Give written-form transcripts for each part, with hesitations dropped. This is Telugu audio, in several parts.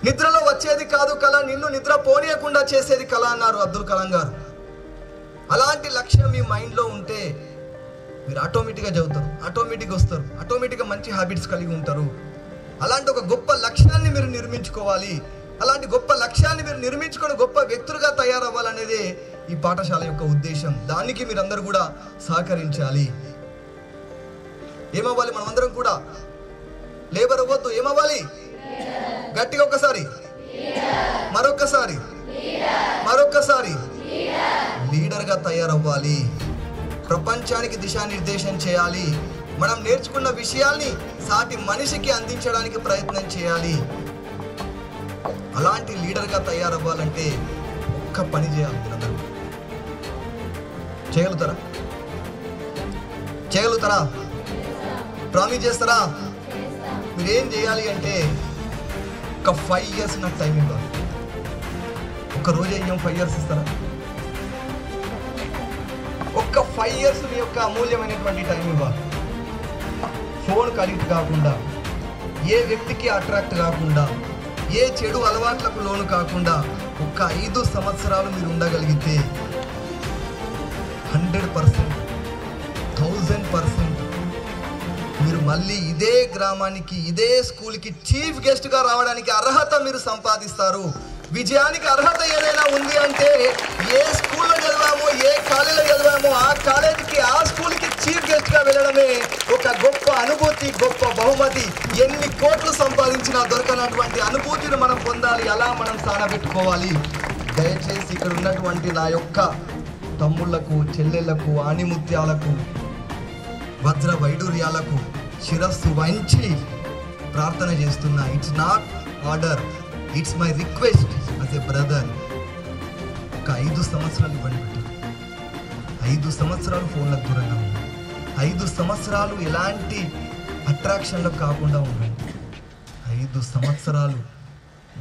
నిద్రలో వచ్చేది కాదు కళ, నిన్ను నిద్ర పోనీయకుండా చేసేది కళ అన్నారు అబ్దుల్ కలాం గారు. అలాంటి లక్ష్యం మీ మైండ్లో ఉంటే మీరు ఆటోమేటిక్గా చదువుతారు, ఆటోమేటిక్గా వస్తారు, ఆటోమేటిక్గా మంచి హ్యాబిట్స్ కలిగి ఉంటారు. అలాంటి ఒక గొప్ప లక్ష్యాన్ని మీరు నిర్మించుకోవాలి. అలాంటి గొప్ప లక్ష్యాన్ని మీరు నిర్మించుకొని గొప్ప వ్యక్తులుగా తయారవ్వాలనేదే ఈ పాఠశాల యొక్క ఉద్దేశం. దానికి మీరందరూ కూడా సహకరించాలి. ఏమవ్వాలి? మనమందరం కూడా లేబర్ అవ్వద్దు. ఏమవ్వాలి? గట్టిగా ఒకసారి, మరొక్కసారి లీడర్గా తయారవ్వాలి. ప్రపంచానికి దిశానిర్దేశం చేయాలి. మనం నేర్చుకున్న విషయాల్ని సాటి మనిషికి అందించడానికి ప్రయత్నం చేయాలి. అలాంటి లీడర్గా తయారవ్వాలంటే ఒక్క పని చేయాలి. మీరందరూ చేయగలుగుతారా? ప్రామిస్ చేస్తారా? మీరేం చేయాలి అంటే ఒక 5 years నాకు టైం ఇవ్వాలి. ఒక రోజు అయ్యాం 5 years ఇస్తారా? ఒక్క 5 years మీ యొక్క అమూల్యమైనటువంటి టైం ఇవ్వాలి. ఫోన్కి అడిక్ట్ కాకుండా, ఏ వ్యక్తికి అట్రాక్ట్ కాకుండా, ఏ చెడు అలవాట్లకు లోను కాకుండా ఒక్క 5 సంవత్సరాలు మీరు ఉండగలిగితే 100%, 1000% మీరు మళ్ళీ ఇదే గ్రామానికి, ఇదే స్కూల్కి చీఫ్ గెస్ట్గా రావడానికి అర్హత మీరు సంపాదిస్తారు. విజయానికి అర్హత ఏదైనా ఉంది అంటే ఏ స్కూల్లో చదివామో, ఏ కాలేజీలో చదివామో ఆ కాలేజీకి, ఆ స్కూల్కి చీఫ్ గెస్ట్గా వెళ్ళడమే ఒక గొప్ప అనుభూతి, గొప్ప బహుమతి. ఎన్ని కోట్లు సంపాదించినా దొరకనటువంటి అనుభూతిని మనం పొందాలి. అలా మనం సానబెట్టుకోవాలి. దయచేసి ఇక్కడ ఉన్నటువంటి నా యొక్క తమ్ముళ్లకు, చెల్లెళ్లకు, ఆణిముత్యాలకు, వజ్ర వైడూర్యాలకు శిరస్సు వంచి ప్రార్థన చేస్తున్నా. It's not order, it's my request as a brother. ఒక 5 సంవత్సరాలు ఇవ్వండి బిడ్డ. 5 సంవత్సరాలు ఫోన్లకు దూరంగా ఉండండి. 5 సంవత్సరాలు ఎలాంటి అట్రాక్షన్లకు కాకుండా ఉండండి. 5 సంవత్సరాలు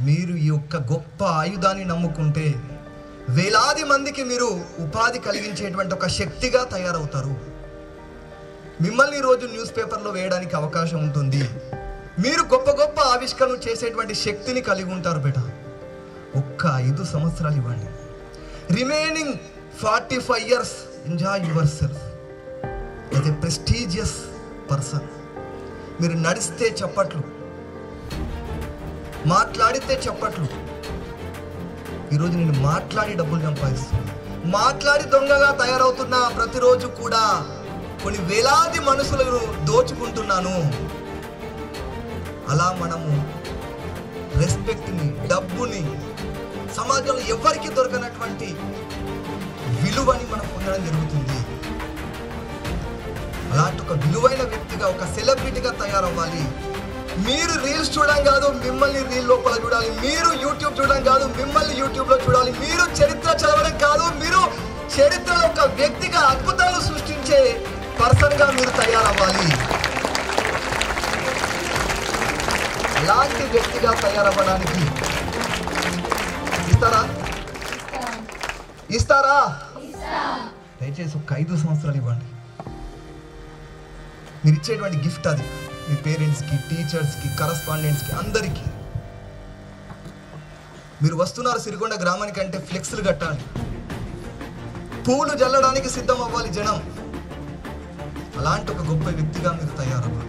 మీరు ఈ యొక్క గొప్ప ఆయుధాన్ని నమ్ముకుంటే వేలాది మందికి మీరు ఉపాధి కలిగించేటువంటి ఒక శక్తిగా తయారవుతారు. మిమ్మల్ని ఈరోజు న్యూస్ పేపర్లో వేయడానికి అవకాశం ఉంటుంది. మీరు గొప్ప గొప్ప ఆవిష్కరణలు చేసేటువంటి శక్తిని కలిగి ఉంటారు బేట. ఒక్క 5 సంవత్సరాలు ఇవ్వండి. Remaining 45 years enjoy your self as a prestigious person. మీరు నడిస్తే చప్పట్లు, మాట్లాడితే చప్పట్లు. ఈరోజు నేను మాట్లాడి డబ్బులు సంపాదిస్తున్నా, మాట్లాడి దొంగగా తయారవుతున్నా. ప్రతిరోజు కూడా కొన్ని వేలాది మనుషులను దోచుకుంటున్నాను. అలా మనము రెస్పెక్ట్ని, డబ్బుని, సమాజంలో ఎవరికి దొరకనటువంటి విలువని మనం పొందడం జరుగుతుంది. అలాంటి ఒక విలువైన వ్యక్తిగా, ఒక సెలబ్రిటీగా తయారవ్వాలి. మీరు రీల్స్ చూడడం కాదు, మిమ్మల్ని రీల్ లోపల చూడాలి. మీరు యూట్యూబ్ చూడడం కాదు, మిమ్మల్ని యూట్యూబ్లో చూడాలి. మీరు చరిత్ర చదవడం కాదు, మీరు చరిత్రలో ఒక వ్యక్తిగా అద్భుతాలు సృష్టించే పర్సన్గా మీరు తయారవ్వాలి. అలాంటి వ్యక్తిగా తయారవ్వడానికి ఇస్తారా? దయచేసి ఒక 5 సంవత్సరాలు ఇవ్వండి. మీరు ఇచ్చేటువంటి గిఫ్ట్ అది మీ పేరెంట్స్కి, టీచర్స్కి, కరస్పాండెంట్స్కి, అందరికీ. మీరు వస్తున్నారు సిరికొండ గ్రామానికి అంటే ఫ్లెక్స్లు కట్టాలి, పూలు జల్లడానికి సిద్ధం అవ్వాలి జనం. అలాంటి ఒక గొప్ప వ్యక్తిగా మీరు తయారవ్వాలి.